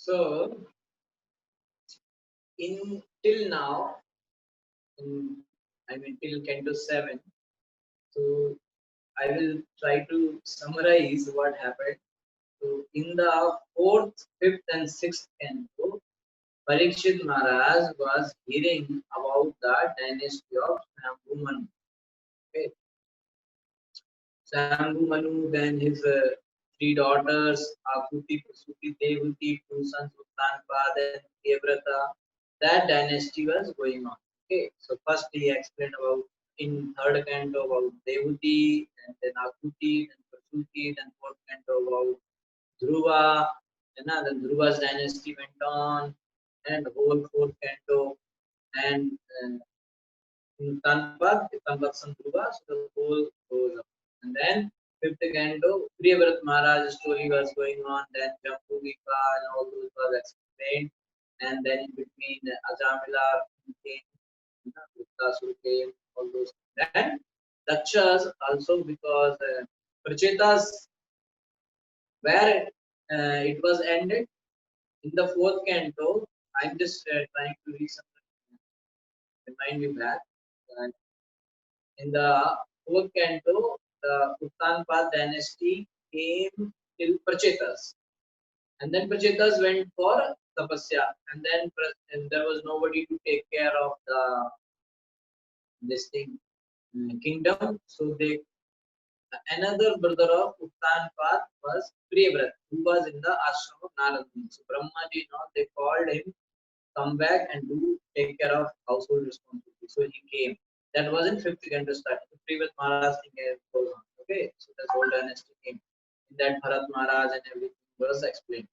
So in till now, I mean till Canto 7. So I will try to summarize what happened. So in the fourth, fifth, and sixth canto, Parikshit Maharaj was hearing about the dynasty of Shambhu. Okay, Shambhu Manu, then his three daughters, Akuti, Prasuti, Devuti, two sons, Uttanpad and Devrata. That dynasty was going on. Okay, so first he explained about in third canto about Devuti, and then Akuti, then Prasuti, then fourth canto about Dhruva, and then Dhruva's dynasty went on, and whole fourth canto, and in Tanpad, Tanpad Dhruva, so the whole goes up. And then fifth canto, Priyavrat Maharaj story was going on, then Jambuvika and all those was explained, and then in between Ajamila came, Vrikasur came, all those. Then Dakshas also because Prachetas where it was ended in the fourth canto. I'm just trying to read something, remind you back. Uh, in the fourth canto, the Uttanpad dynasty came till Prachetas, and then Prachetas went for tapasya, and there was nobody to take care of the this thing kingdom. So they another brother of Uttanpad was Priyavrat, who was in the ashram of Narad Muni. So Brahmaji, they called him, come back and do take care of household responsibility. So he came. That was in fifth canto starting. The previous Maharaj thing goes on. Okay, so this whole dynasty came. In that Bharat Maharaj and everything was explained.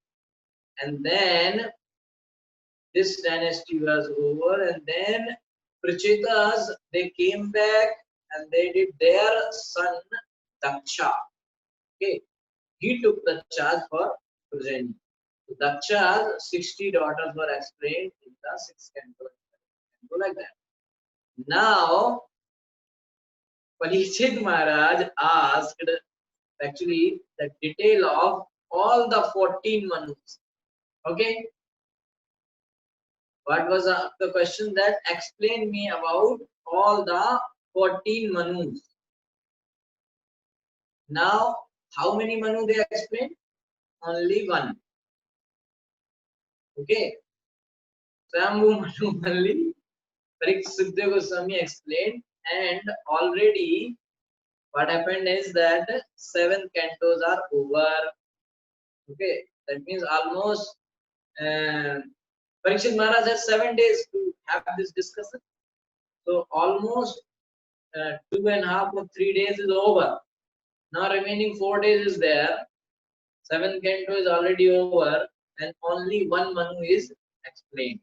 And then this dynasty was over, and then Prachetas they came back and they did their son Daksha. Okay, he took the charge for progeny. So Daksha's 60 daughters were explained in the sixth canto. Like that. Now, Parikshit Maharaj asked actually the detail of all the 14 Manus. Okay, what was the question that explain me about all the 14 Manus? Now, how many Manu they explained? Only one. Okay, Swayambhu Manu only. Parikshit Goswami explained, and already what happened is that 7 cantos are over. Okay, that means almost Parikshit Maharaj has 7 days to have this discussion. So almost 2.5 or 3 days is over. Now remaining 4 days is there. 7 canto is already over, and only one Manu is explained.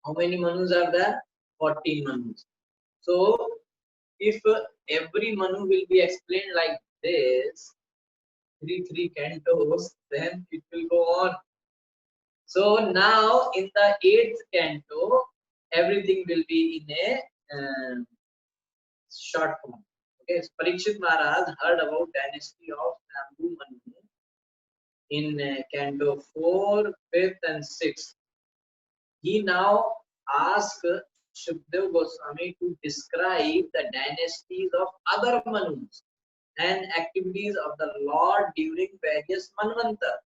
How many Manus are there? 14 Manus. So if every Manu will be explained like this, three cantos, then it will go on. So now in the 8th canto, everything will be in a short form. Okay, so Parikshit Maharaj heard about dynasty of Shambhu Manu in canto 4, 5th, and 6th. He now asked Shukdev Goswami to describe the dynasties of other Manus and activities of the Lord during various Manvantara.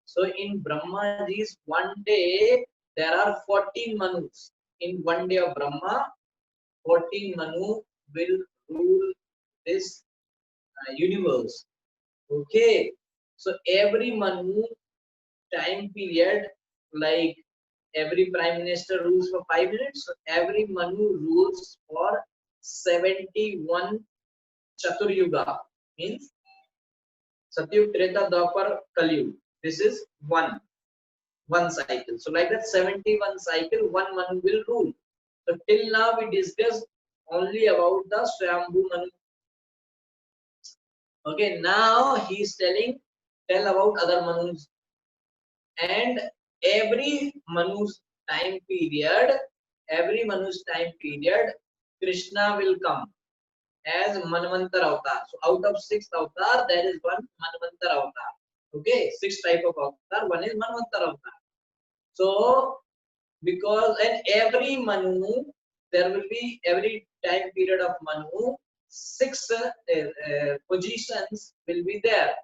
So in Brahmaji's one day, there are 14 Manus. In one day of Brahma, 14 Manu will rule this universe. Okay, so every Manu time period, like every prime minister rules for 5 minutes, so every Manu rules for 71 Chaturyuga, means Satyug, Treta, Dwapar, Kalyug. This is one cycle. So like that 71 cycle, one Manu will rule. So till now we discussed only about the Swayambhu Manu. Okay, now he is tell about other Manus. And every Manu's time period, Krishna will come as Manvantar avatar. So out of 6 avatar, there is one Manvantar avatar. Okay, 6 type of avatar. One is Manvantar avatar. So because and every Manu, there will be every time period of Manu, six positions will be there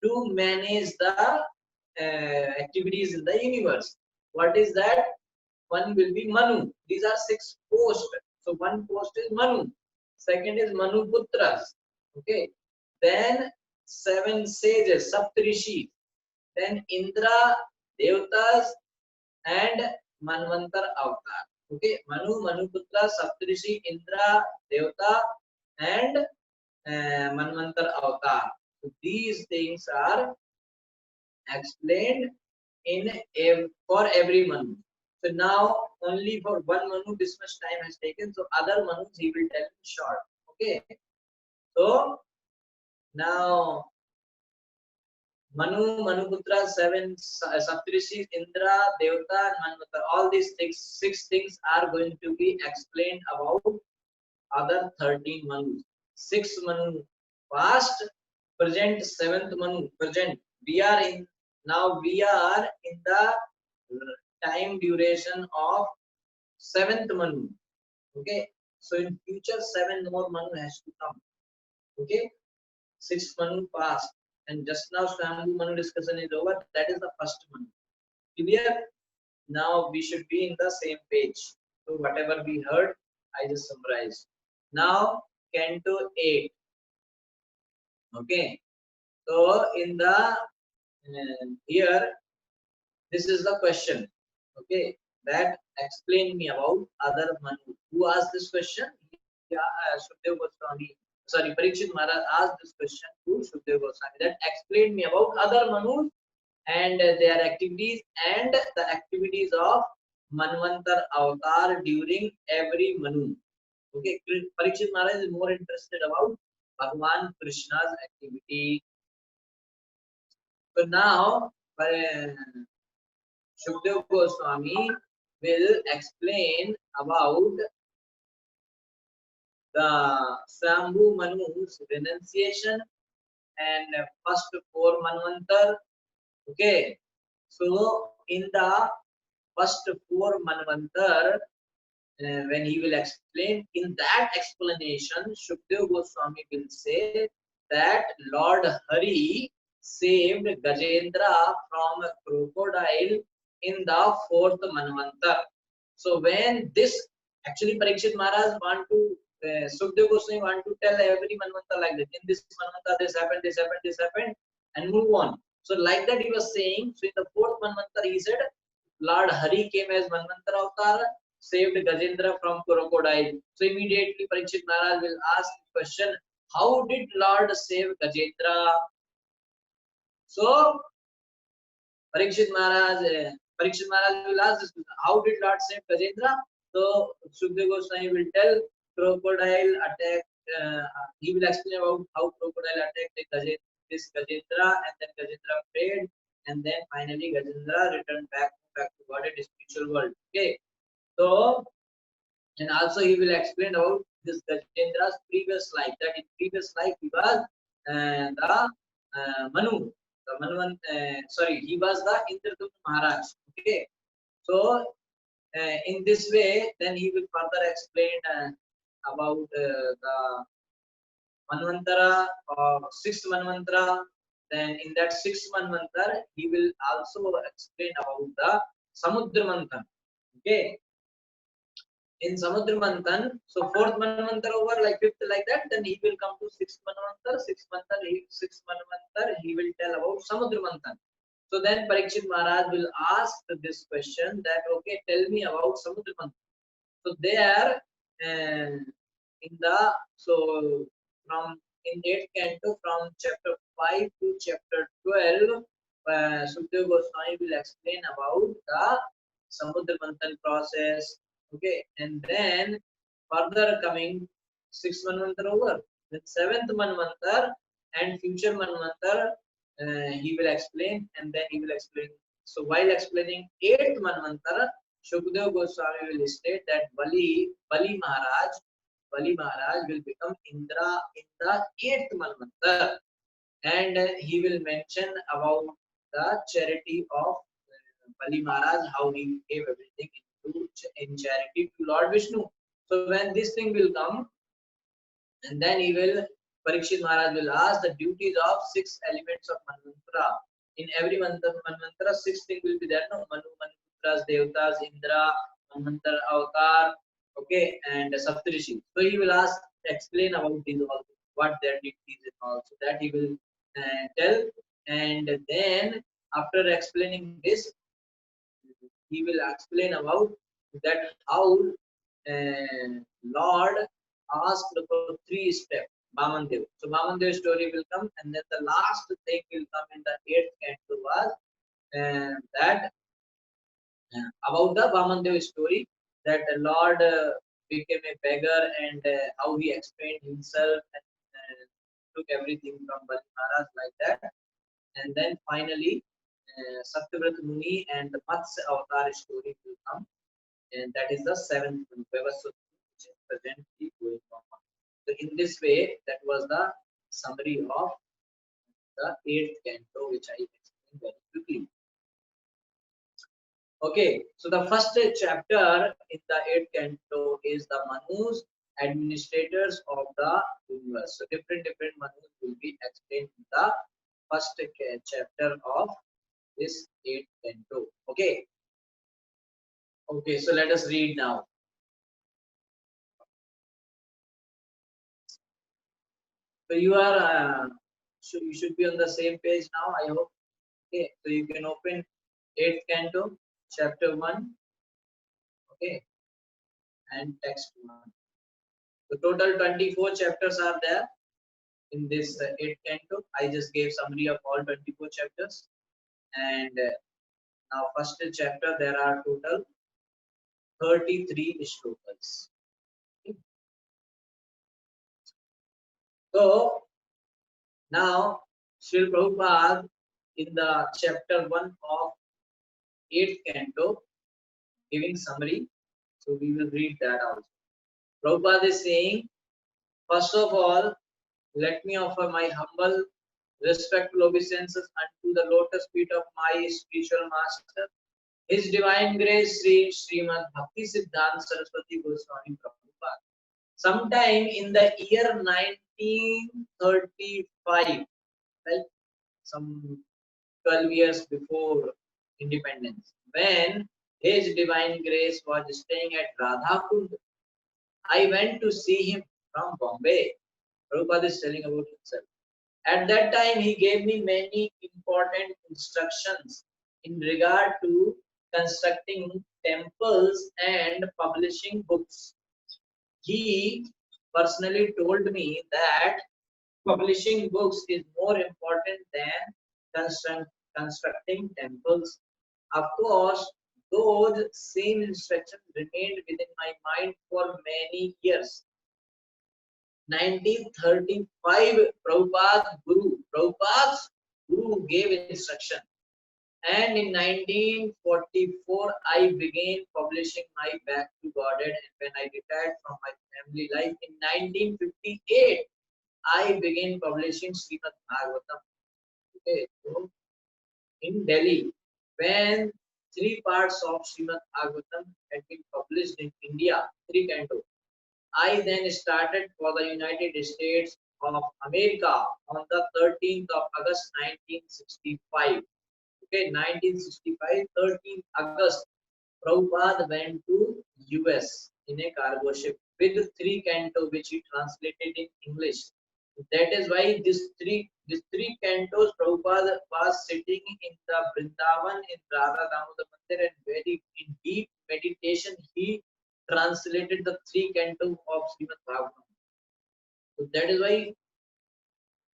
to manage the activities in the universe. What is that? One will be Manu. These are six posts. So one post is Manu. Second is Manu Putras. Okay. Then seven sages, Saptarishi. Then Indra, Devatas, and Manvantar Avatar. Okay. Manu, Manuputra, Saptarishi, Indra, Devata, and Manvantar Avatar. So these things are explained in for every Manu. So now only for one Manu this much time has taken. So other Manus he will tell in short. Okay. So now Manu, Manuputra, seven Saptarishi, Indra, Devata, and Manvata. All these six things are going to be explained about other 13 Manus. Six Manu past, present, seventh Manu present. We are in the time duration of seventh Manu. Okay, so in future 7 more Manu has to come. Okay, 6 Manu passed, and just now Swambhu Manu discussion is over. That is the first Manu. Clear? Now we should be in the same page. So whatever we heard, I just summarized. Now Canto 8. Okay. So in the here, this is the question. Okay, that explain me about other Manu. Who asked this question? Yeah, Shukdev Goswami. Sorry, Parikshit Maharaj asked this question to Shukdev Goswami. That explain me about other Manus and their activities and the activities of Manvantar Avatar during every Manu. Okay, Parikshit Maharaj is more interested about Bhagwan Krishna's activity. So now, Shukdev Goswami will explain about the Swambhu Manu's renunciation and first 4 Manvantar. Okay, so in the first 4 Manvantar, when he will explain, in that explanation, Shukdev Goswami will say that Lord Hari saved Gajendra from a crocodile in the 4th Manvantar. So when this, actually Parikshit Maharaj want to, Shukdev Goswami want to tell every Manvantar like this. In this Manvantar, this happened, and move on. So like that he was saying, so in the 4th Manvantar he said, Lord Hari came as Manvantar Avatar, saved Gajendra from crocodile. So immediately Parikshit Maharaj will ask the question, how did Lord save Gajendra? So Parikshit Maharaj will ask this question, how did Lord save Gajendra? So Shukdev Goswami will tell crocodile attack. He will explain about how crocodile attacked this Gajendra, and then Gajendra prayed, and then finally Gajendra returned back to God in the spiritual world. Okay. So, and also he will explain about this Gajendra's previous life. That in previous life he was the Manu, the Manuvan. He was the Indradumna Maharaj. Okay, so in this way, then he will further explain about the Manvantara, 6th Manvantara. Then in that 6th Manvantara, he will also explain about the Samudra Manthan. Okay. In Samudra Manthan, so 4th Manvantar over, like 5th, like that, then he will come to 6th Manvantar, 6th Manvantar, he will tell about Samudra Manthan. So then Parikshit Maharaj will ask this question that, okay, tell me about Samudra Manthan. So there, in the, so from, in 8th canto, from chapter 5 to chapter 12, Shukdev Goswami will explain about the Samudra Manthan process. Okay, and then further coming 6th Manvantar over, then 7th Manvantar and future Manvantar, he will explain, and then he will explain. So while explaining 8th Manvantar, Shukdev Goswami will state that Bali Maharaj will become Indra in the 8th Manvantar, and he will mention about the charity of Bali Maharaj, how he gave everything in charity to Lord Vishnu. So when this thing will come, and then he will, Parikshit Maharaj will ask the duties of 6 elements of Manvantara. In every Manvantara, 6 things will be there. No, Manu, Manvantras, Devatas, Indra, Manvantara, Avatar, okay, and Saptarishi. So he will ask, explain about these all, what their duties and all. So that he will tell, and then after explaining this, he will explain about that how Lord asked for 3 steps. Vamandev. So Vamandev story will come, and then the last thing will come in the 8th canto was that about the Vamandev story, that the Lord became a beggar, and how he explained himself and took everything from Bali Maharaj like that. And then finally, Satyavrat Muni and the Matsya Avatar story will come, and that is the 7th one, Vyavasut, which is presently going on. So in this way, that was the summary of the 8th canto, which I explained very quickly. Okay, so the first chapter in the 8th canto is the Manus, administrators of the universe. So different Manus will be explained in the first chapter of this 8th canto. Okay. Okay, so let us read now. So you should be on the same page now, I hope. Okay, so you can open 8th canto, chapter 1. Okay, and text 1. The total 24 chapters are there in this 8th canto. I just gave summary of all 24 chapters. And now first chapter, there are total 33 shlokas. Okay. So now Srila Prabhupada in the chapter 1 of 8th canto giving summary. So we will read that also. Prabhupada is saying, first of all, let me offer my humble, respectful obeisances unto the lotus feet of my spiritual master, His Divine Grace Sri Srimad Bhakti Siddhanta Saraswati Goswami Prabhupada. Sometime in the year 1935, like some 12 years before independence, when His Divine Grace was staying at Radhakund, I went to see him from Bombay. Prabhupada is telling about himself. At that time, he gave me many important instructions in regard to constructing temples and publishing books. He personally told me that publishing books is more important than constructing temples. Of course, those same instructions remained within my mind for many years. 1935, Prabhupada's Guru gave instruction. And in 1944, I began publishing my Back to Godhead. And when I retired from my family life in 1958, I began publishing Srimad Bhagavatam. Okay, so in Delhi, when 3 parts of Srimad Bhagavatam had been published in India, 3 cantos, I then started for the United States of America on the 13th of August 1965. Okay, 1965, 13th August, Prabhupada went to US in a cargo ship with 3 cantos which he translated in English. That is why these three cantos Prabhupada was sitting in the Vrindavan in Radha Damodar Mandir, and very in deep meditation he translated the 3 cantos of Srimad Bhagavatam. So that is why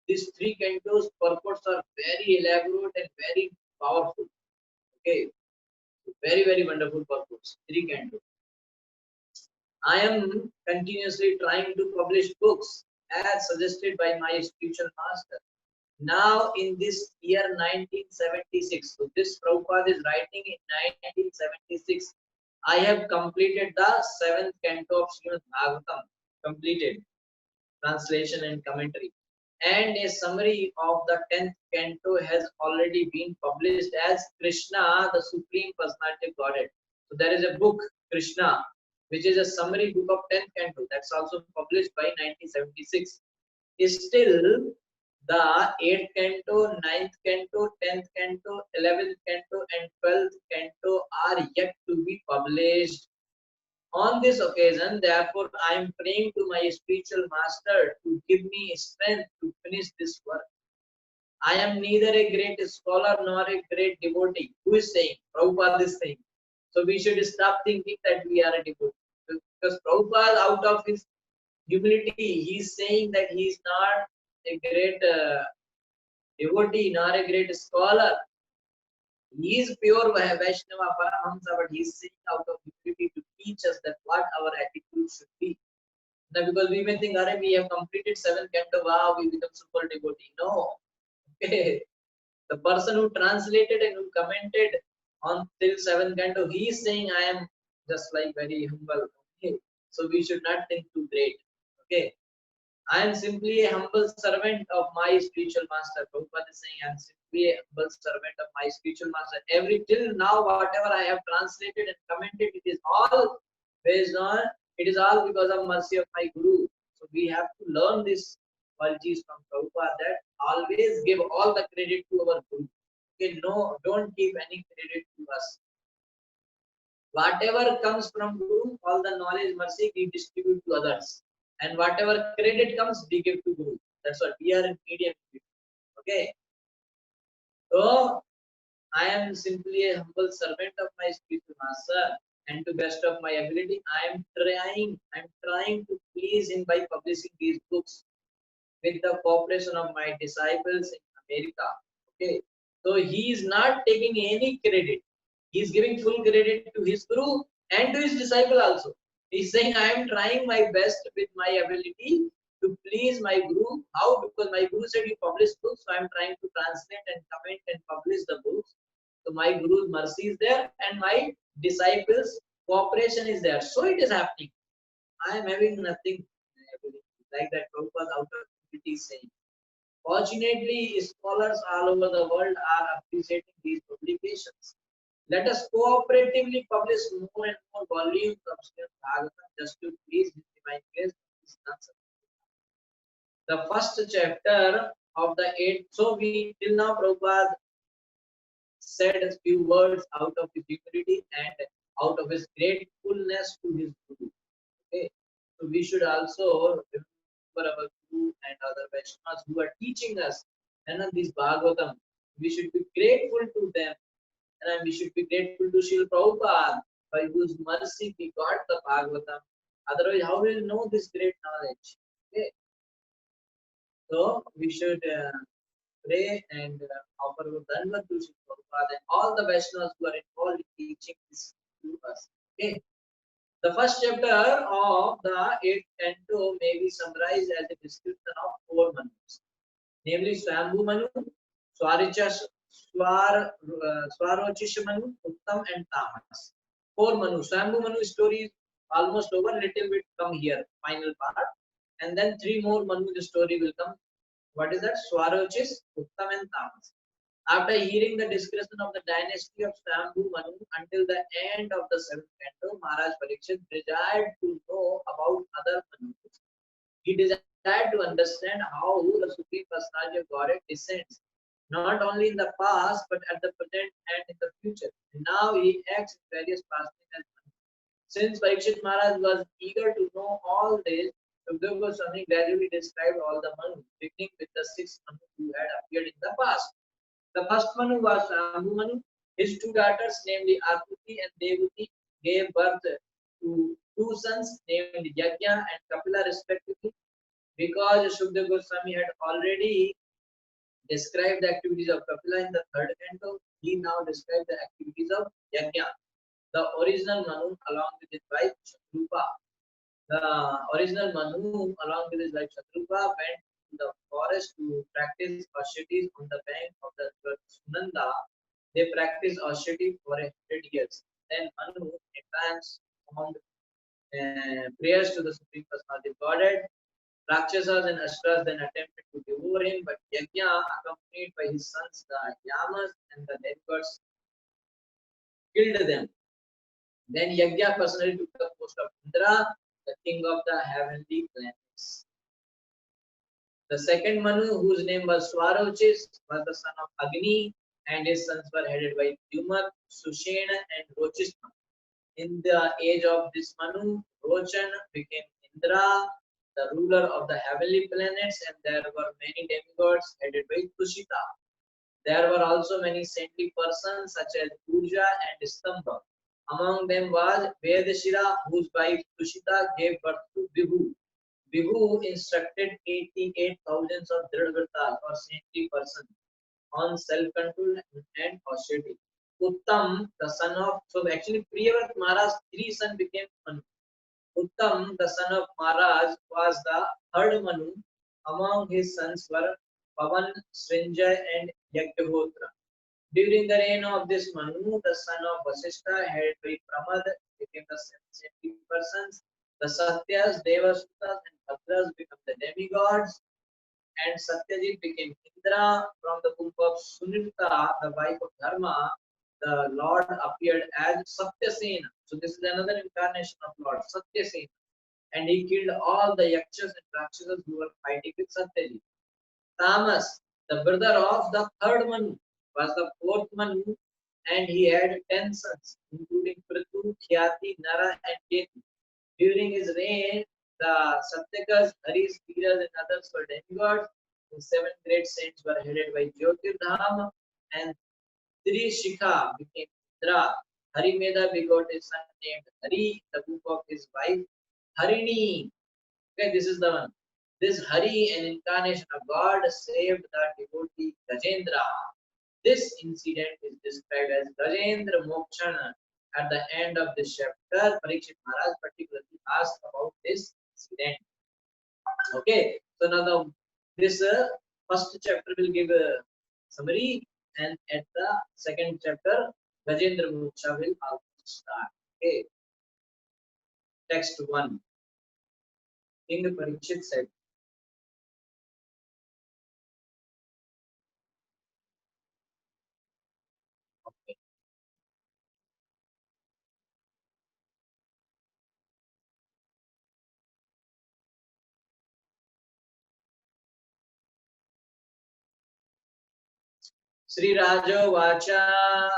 these 3 cantos purports are very elaborate and very powerful. Okay, so very wonderful purports. 3 cantos. I am continuously trying to publish books as suggested by my spiritual master. Now in this year 1976, so this Prabhupada is writing in 1976, I have completed the 7th canto of Srimad Bhagavatam, completed translation and commentary. and a summary of the 10th canto has already been published as Krishna, the Supreme Personality of Godhead. So there is a book, Krishna, which is a summary book of 10th canto. That's also published by 1976. Still, the 8th canto, 9th canto, 10th canto, 11th canto, and 12th canto are yet to be published. On this occasion, therefore, I am praying to my spiritual master to give me strength to finish this work. I am neither a great scholar nor a great devotee. Who is saying? Prabhupada is saying. So we should stop thinking that we are a devotee. Because Prabhupada, out of his humility, he is saying that he is not a great devotee nor a great scholar. He is pure Vaishnava Paramahamsa, but he is saying out of humility to teach us that what our attitude should be. Now, because we may think, Are, we have completed 7th canto, wow, we become super devotee. No. Okay. The person who translated and who commented on till 7th canto, he is saying, I am just like very humble. Okay. So we should not think too great. Okay. I am simply a humble servant of my spiritual master. Prabhupada is saying, I am simply a humble servant of my spiritual master. Every till now, whatever I have translated and commented, it is all based on, it is all because of mercy of my Guru. So we have to learn these qualities from Prabhupada, that always give all the credit to our Guru. Okay, no, don't give any credit to us. Whatever comes from Guru, all the knowledge, mercy, we distribute to others. And whatever credit comes, we give to Guru. That's what we are in medium. Okay. So I am simply a humble servant of my spiritual master, and to best of my ability, I'm trying to please him by publishing these books with the cooperation of my disciples in America. Okay. So he is not taking any credit. He is giving full credit to his Guru and to his disciple also. He is saying, I am trying my best with my ability to please my Guru. How? Because my Guru said you publish books, so I am trying to translate and comment and publish the books. So my Guru's mercy is there and my disciples' cooperation is there. So it is happening. I am having nothing like that. Prabhupada out of humility is saying. Fortunately, scholars all over the world are appreciating these publications. Let us cooperatively publish more and more volumes of Srimad Bhagavatam just to please His divine grace. The first chapter of the 8th. So we till now Prabhupada said a few words out of his humility and out of his gratefulness to his Guru. Okay, so we should also remember our Guru and other Vaishnavas who are teaching us and this Bhagavatam. We should be grateful to them, and we should be grateful to Srila Prabhupada, by whose mercy we got the Bhagavatam. Otherwise, how will we know this great knowledge? Okay, so we should pray and offer our dhanvat to Srila Prabhupada and all the Vaishnavas who are involved in teaching this to us. Okay. The first chapter of the 8th canto may be summarized as a description of 4 Manus, namely Swambhu Manu, Swarochish Manu, Uttam and Tamas. 4 Manu. Swambhu Manu story is almost over, little bit come here, final part. And then 3 more Manu the story will come. What is that? Swarochish, Uttam and Tamas. After hearing the description of the dynasty of Swambhu Manu until the end of the 7th canto, Maharaj Parikshit desired to know about other Manus. He desired to understand how the Supreme Personality of Godhead descends, not only in the past, but at the present and in the future. And now he acts in various past as Manu. Since Parikshit Maharaj was eager to know all this, Sukadeva Goswami gradually described all the Manus, beginning with the 6 Manus who had appeared in the past. The first Manu was Swambhu Manu. His 2 daughters, namely Akuti and Devuti, gave birth to 2 sons named Yajna and Kapila respectively. Because Sukadeva Goswami had already described the activities of Kapila in the 3rd canto, he now described the activities of Yajna. The original Manu along with his wife Shatrupa. The original Manu along with his wife Shatrupa went to the forest to practice austerities on the bank of the river Sunanda. They practiced austerity for 100 years. Then Manu in trance performed prayers to the Supreme Personality of Godhead. Rakshasas and Asuras then attempted to devour him, but Yajna, accompanied by his sons, the Yamas and the demigods, killed them. Then Yajna personally took the post of Indra, the king of the heavenly planets. The second Manu, whose name was Swarochis, was the son of Agni, and his sons were headed by Dyumak, Sushena, and Rochishma. In the age of this Manu, Rochan became Indra, the ruler of the heavenly planets, and there were many demigods headed by Tushita. There were also many saintly persons such as Purja and Stambha. Among them was Vedashira, whose wife Tushita gave birth to Vibhu. Vibhu instructed 88 thousands of Dridvrtas or saintly persons on self-control and austerity. Uttam, the son of, so actually Priyavrat Maharaj's three sons became Manu. Uttam, the son of Maharaj, was the third Manu. Among his sons were Pavan, Srinjay, and Yajnahotra. During the reign of this Manu, the son of Vasishtha, headed by Pramad, became the saintly persons. The Satyas, Devasutas, and Bhadras became the demigods, and Satyajit became Indra. From the womb of Sunita, the wife of Dharma, the Lord appeared as Satyasena. So this is another incarnation of Lord Satyasena, and he killed all the Yakshas and Rakshasas who were fighting with Satyajit. Tamas, the brother of the third Manu, was the fourth Manu, and he had 10 sons, including Prithu, Khyati, Nara, and Ketu. During his reign, the Satyakas, Haris, Tiras, and others were demigods. The seven great saints were headed by Jyotirdham, and Trishikha became Indra. Harimeda begot a son named Hari, the book of his wife Harini. Okay, this is the one. This Hari, an incarnation of God, saved the devotee Gajendra. This incident is described as Gajendra Mokshana. At the end of this chapter, Parikshit Maharaj particularly asked about this incident. Okay, so now this first chapter will give a summary, and at the second chapter, Gajendra Moksha will also start. Okay, text 1. King Parikshit said, okay. Sri Rajo Vacha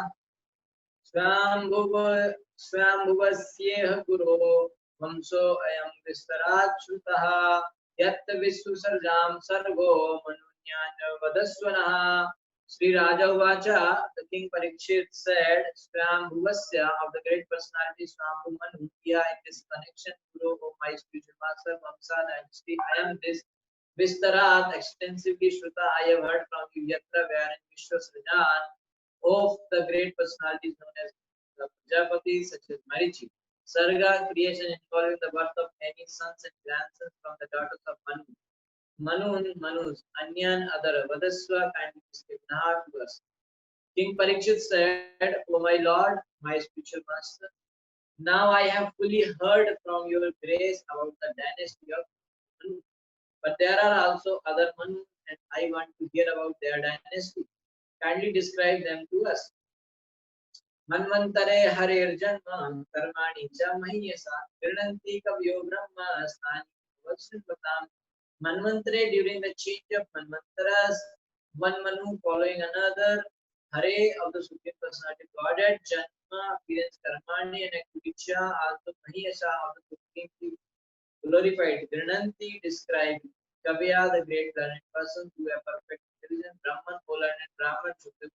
Swambhuv Swambhuvasyeha Guru Vamso Ayam Vistarat Shrutaha Yat Visvasarjam Sargo Manunyanya Vadaswanaha. Sri Raja Vacha, the King Parikshit said, Swambhuvasya, of the great personality Swambhu Manu, in this connection, Guru, O my spiritual master, Vamsa dynasty, I am this Vistarat, extensively Shruta, I have heard from you, Yatra, wherein Vishwasrajan, of the great personalities known as the Prajapati, such as Marichi. Sarga, creation involving the birth of many sons and grandsons from the daughters of Manu. Manus, Anyan, other, Vadaswa, kindly describe Naha to us. King Parikshit said, O my lord, my spiritual master, now I have fully heard from your grace about the dynasty of Manu. But there are also other Manu, and I want to hear about their dynasty. Kindly describe them to us. Manvantare Harirjanma Karmani Cha Mahyasa Grinanti Kavyo Brahma Stani Vatsvatam. Manvantare, during the change of Manvantaras, one Manu following another, Hare of the Supreme Personality Godhead, Janma appearance Karmani, and Akuticha also Mahyasa of the Supreme glorified. Grinanti described Kavya, the great learned person who have perfect intelligence, Brahman, co-learned Brahman, Shukdev,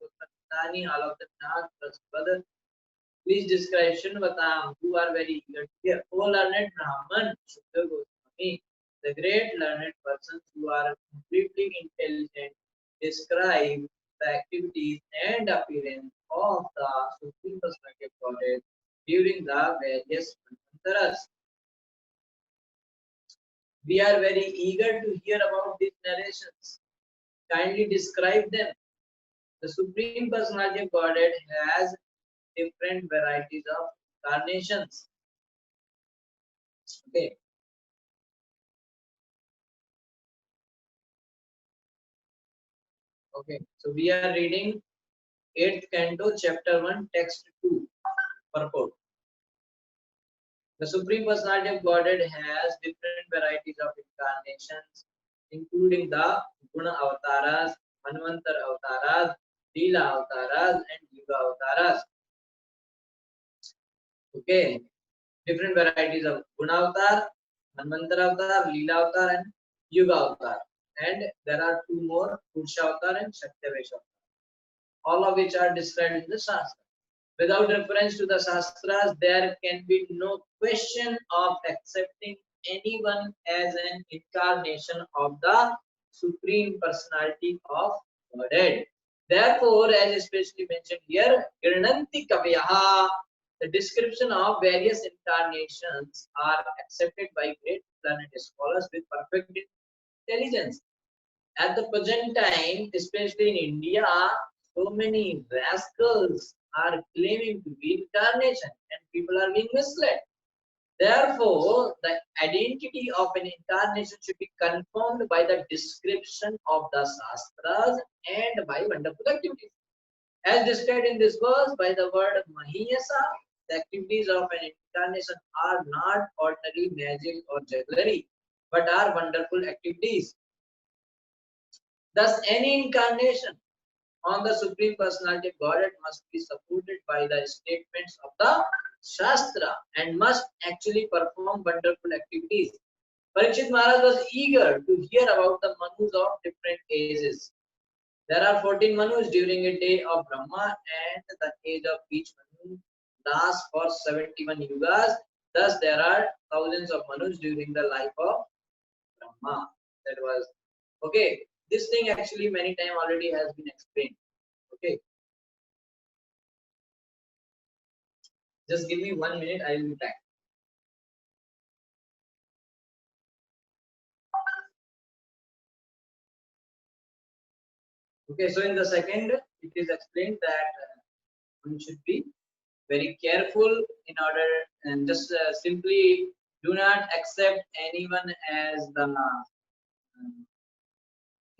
all of them Nath plus brother. Please describe Shinvatam, who are very eager to hear. O learned Brahman, Shukdev Goswami, the great learned persons who are completely intelligent, describe the activities and appearance of the Supreme Personality of Godhead during the various mantaras. We are very eager to hear about these narrations. Kindly describe them. The Supreme Personality of Godhead has different varieties of incarnations. Okay. Okay, so we are reading 8th Canto, Chapter 1, Text 2, Purport. The Supreme Personality of Godhead has different varieties of incarnations, including the Guna Avataras, Manvantar Avataras, Leela Avataras, and Yuga Avataras. Okay, different varieties of Guna Avatar, Manvantar Avatar, Leela Avatar, and Yuga Avatar. And there are two more, Purusha Avatar and Shaktavesha Avatar, all of which are described in the Shastra. Without reference to the Shastras, there can be no question of accepting anyone as an incarnation of the Supreme Personality of Godhead. Therefore, as especially mentioned here, Girnanti Kavyaha, the description of various incarnations are accepted by great learned scholars with perfect intelligence. At the present time, especially in India, so many rascals are claiming to be incarnation and people are being misled. Therefore, the identity of an incarnation should be confirmed by the description of the Shastras and by wonderful activities. As described in this verse by the word Mahiyasa, the activities of an incarnation are not ordinary magic or jugglery, but are wonderful activities. Thus, any incarnation on the Supreme Personality of Godhead must be supported by the statements of the Shastra and must actually perform wonderful activities. Parikshit Maharaj was eager to hear about the Manus of different ages. There are 14 Manus during a day of Brahma, and the age of each Manu lasts for 71 yugas. Thus, there are thousands of Manus during the life of Brahma. That was okay. This thing actually many times already has been explained. Okay, just give me 1 minute, I will be back. Okay, so in the second, it is explained that one should be very careful in order and just simply do not accept anyone as the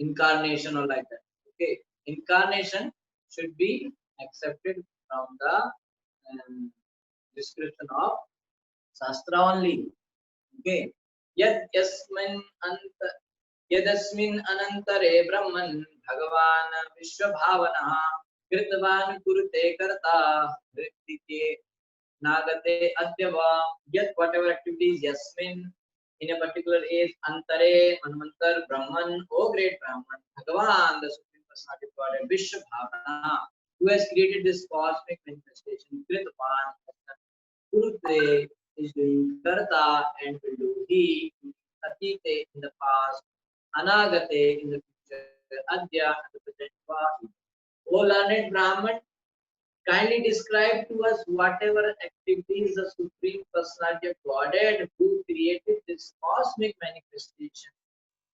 incarnation or like that. Okay, incarnation should be accepted from the description of Shastra only. Okay, yad yasmin ant यदस्मिन् अनन्तरे ब्रह्मन् भगवान् विश्वभावनः कृतवान् कुरुते कर्ता वृत्तिके नागते अद्य वा yet whatever activities yasmin in a particular age antare manvantar brahman, O great brahman, Bhagavan, the supreme personality of God, and Vishwabhavana, who has created this cosmic manifestation, Kritavan, Kurute is doing karta and will do he, atite in the past, anagate in the future, adya at the present. O learned Brahman, kindly describe to us whatever activities the Supreme Personality of Godhead, who created this cosmic manifestation,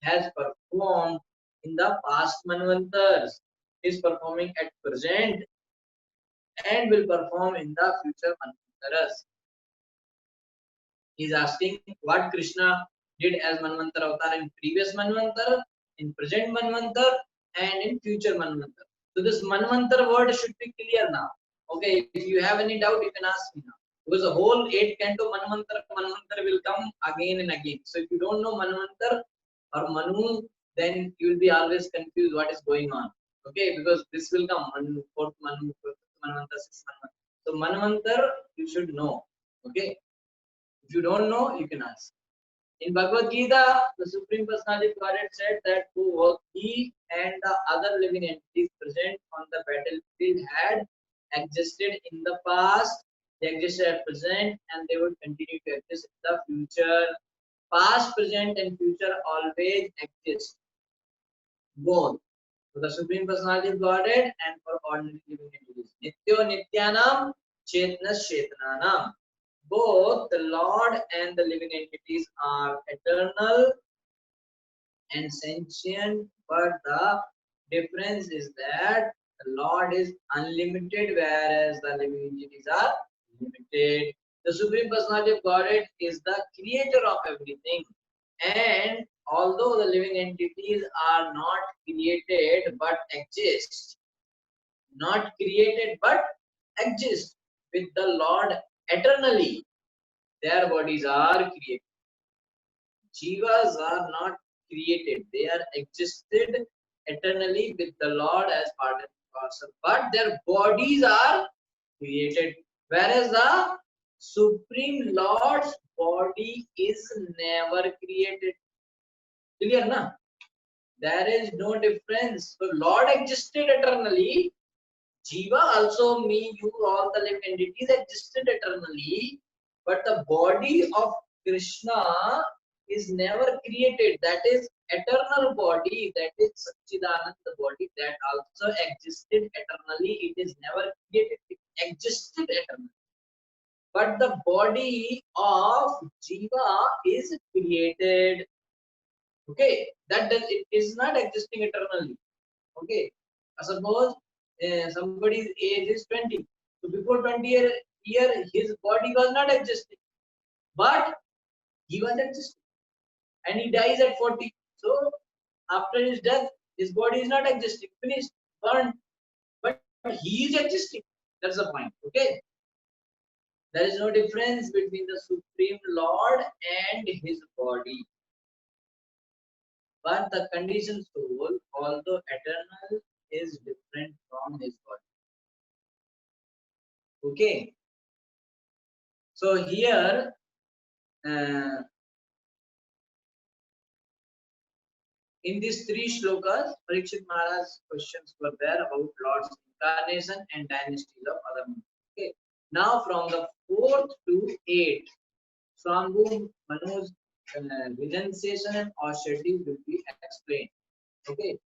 has performed in the past manvantars, is performing at present, and will perform in the future manvantaras. He is asking what Krishna did as Manvantar avatar in previous Manvantar, in present Manvantar, and in future Manvantar. So this Manvantar word should be clear now. Okay, if you have any doubt, you can ask me now. Because the whole 8 canto Manvantar will come again and again. So if you don't know Manvantar or Manu, then you will be always confused what is going on. Okay, because this will come fourth Manu, fifth Manvantar, sixth Manvantar. So Manvantar you should know. Okay. If you don't know, you can ask. In Bhagavad Gita, the Supreme Personality of Godhead said that who he and the other living entities present on the battlefield had existed in the past, they existed at present, and they would continue to exist in the future. Past, present, and future always exist. Both for the Supreme Personality of Godhead and for ordinary living entities. Nityo Nityanam, Chetnas Chetnanam. Both the Lord and the living entities are eternal and sentient, but the difference is that the Lord is unlimited, whereas the living entities are limited. The Supreme Personality of Godhead is the creator of everything, and although the living entities are not created but exist, not created but exist with the Lord eternally, their bodies are created. Jivas are not created, they are existed eternally with the Lord as part and parcel, but their bodies are created, whereas the Supreme Lord's body is never created. Clear, na? There is no difference. So Lord existed eternally. Jiva also, me, you, all the living entities existed eternally. But the body of Krishna is never created. That is eternal body. That is Satchidananda body that also existed eternally. It is never created. It existed eternally. But the body of Jiva is created. Okay, that does, it is not existing eternally. Okay, suppose somebody's age is 20. So before 20 year his body was not existing, but he was existing, and he dies at 40. So after his death, his body is not existing, finished, burned, but he is existing. That's the point. Okay, there is no difference between the Supreme Lord and his body. But the conditioned soul, although eternal, is different from his body. Okay. So here, in these three shlokas, Parikshit Maharaj's questions were there about Lord's incarnation and dynasties of other monks. Okay. Now from the 4th to 8th, Swambhu Manu's renunciation and austerity will be explained. Okay.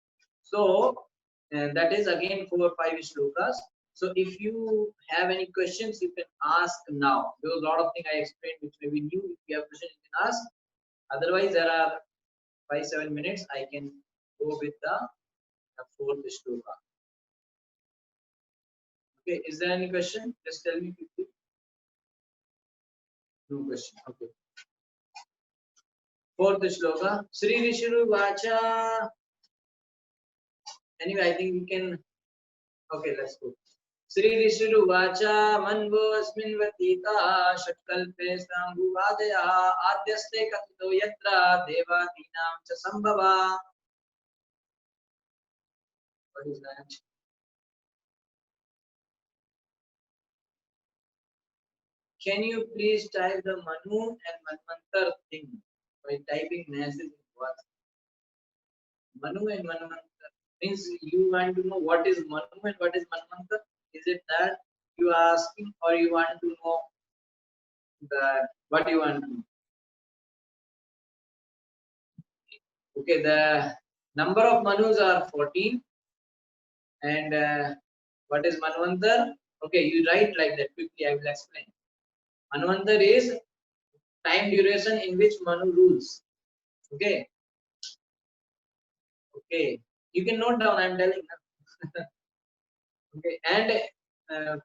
So that is again 4 or 5 shlokas. So if you have any questions, you can ask now. There was a lot of things I explained which may be new. If you have questions, you can ask. Otherwise, there are 5-7 minutes. I can go with the 4th shloka. Okay, is there any question? Just tell me quickly. No question. Okay. 4th shloka. Sri Rishiru Vacha. Anyway, I think we can. Okay, let's go. Sri Rishiruvacha manvo asmin vatita shakkalpe sambhuvadaya adyaste kathito yatra devadinam cha sambhava. What is that? Can you please type the Manu and Manvantar thing by typing message in WhatsApp? Manu and Manvantar means you want to know what is Manu and what is Manvantar? Is it that you are asking, or you want to know that what you want to know? Okay, the number of Manus are 14, and what is Manvantar? Okay, you write like that quickly. I will explain. Manvantar is time duration in which Manu rules. Okay, okay, you can note down. I am telling. Okay, and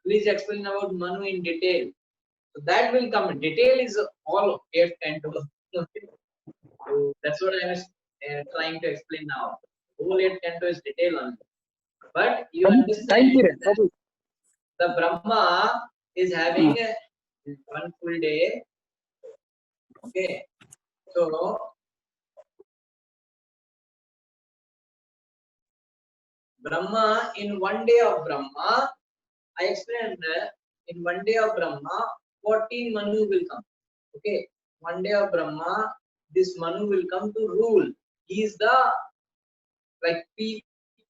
please explain about Manu in detail. So that will come. Detail is all 8 10 to. Okay. So that's what I was trying to explain now. Whole 8 10 is detail only. But you understand that the Brahma is having one full day. Okay, so Brahma, in one day of Brahma, I explained in one day of Brahma, 14 Manu will come. Okay, one day of Brahma, this Manu will come to rule. He is the like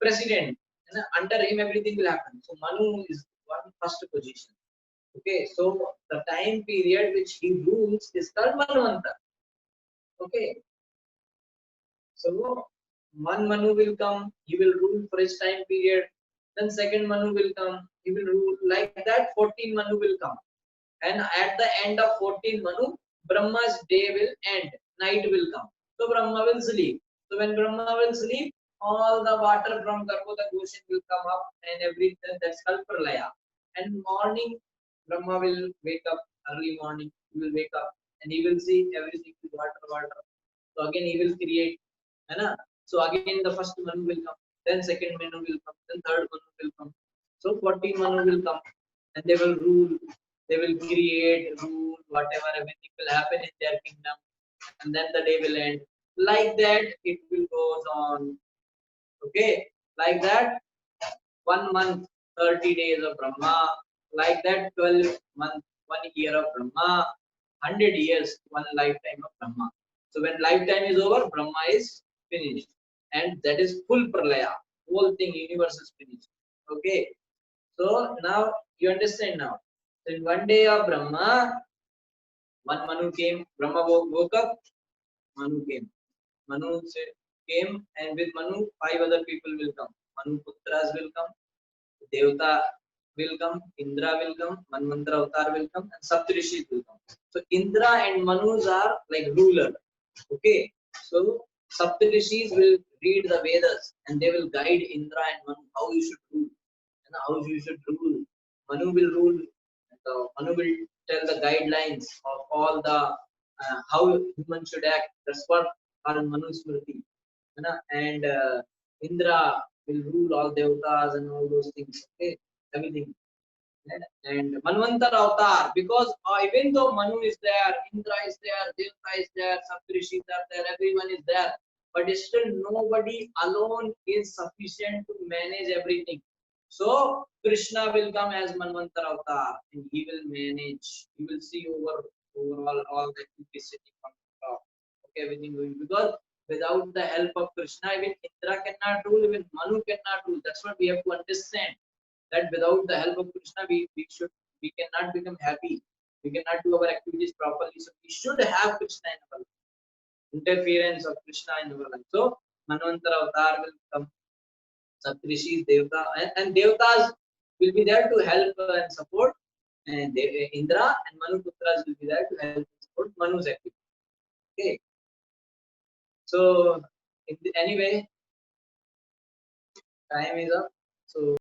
president, and under him everything will happen. So Manu is one first position. Okay, so the time period which he rules is called Manvanta. Okay, so one Manu will come, he will rule for his time period. Then second Manu will come, he will rule like that. 14 Manu will come, and at the end of 14 Manu, Brahma's day will end, night will come. So Brahma will sleep. So when Brahma will sleep, all the water from Garbhoda Goshen will come up, and everything that's called Pralaya. And morning, Brahma will wake up early morning. He will wake up and he will see everything is water, water. So again he will create, है ना? So again the first Manu will come, then second Manu will come, then third Manu will come. So 40 Manu will come, and they will rule. They will create, rule, whatever, everything will happen in their kingdom, and then the day will end. Like that, it will goes on. Okay, like that, 1 month, 30 days of Brahma. Like that, 12 months, 1 year of Brahma. 100 years, one lifetime of Brahma. So when lifetime is over, Brahma is finished, and that is full pralaya. Whole thing, universe is finished. Okay. So now you understand now. So in 1 day of Brahma, one Manu came. Brahma woke up. Manu came. Came, and with Manu, 5 other people will come. Manu Putras will come. Devata will come, Indra will come, Manvantara Avatar will come, and Saptarishis will come. So Indra and Manus are like ruler. Okay. So Saptarishis will read the Vedas and they will guide Indra and Manu how you should rule and how you should rule. Manu will rule. Manu will tell the guidelines of all the how human should act. That's what are Manu Smriti. And Indra will rule all devatas and all those things. Okay, everything. And Manvantara Avatar, because even though Manu is there, Indra is there, Devata is there, Saptarishis are there, everyone is there, but still nobody alone is sufficient to manage everything. So Krishna will come as Manvantara Avatar and he will manage, he will see overall all the activities sitting on top. Okay, everything going, because without the help of Krishna, even Indra cannot rule, even Manu cannot rule. That's what we have to understand. That without the help of Krishna, we cannot become happy. We cannot do our activities properly. So we should have Krishna in our life. Interference of Krishna in our life. So Manvantara Avatar will come. Saptarishis, Devata, and Devatas will be there to help and support. And Indra and Manu Putras will be there to help and support Manu's activity. Okay. So anyway, time is up. So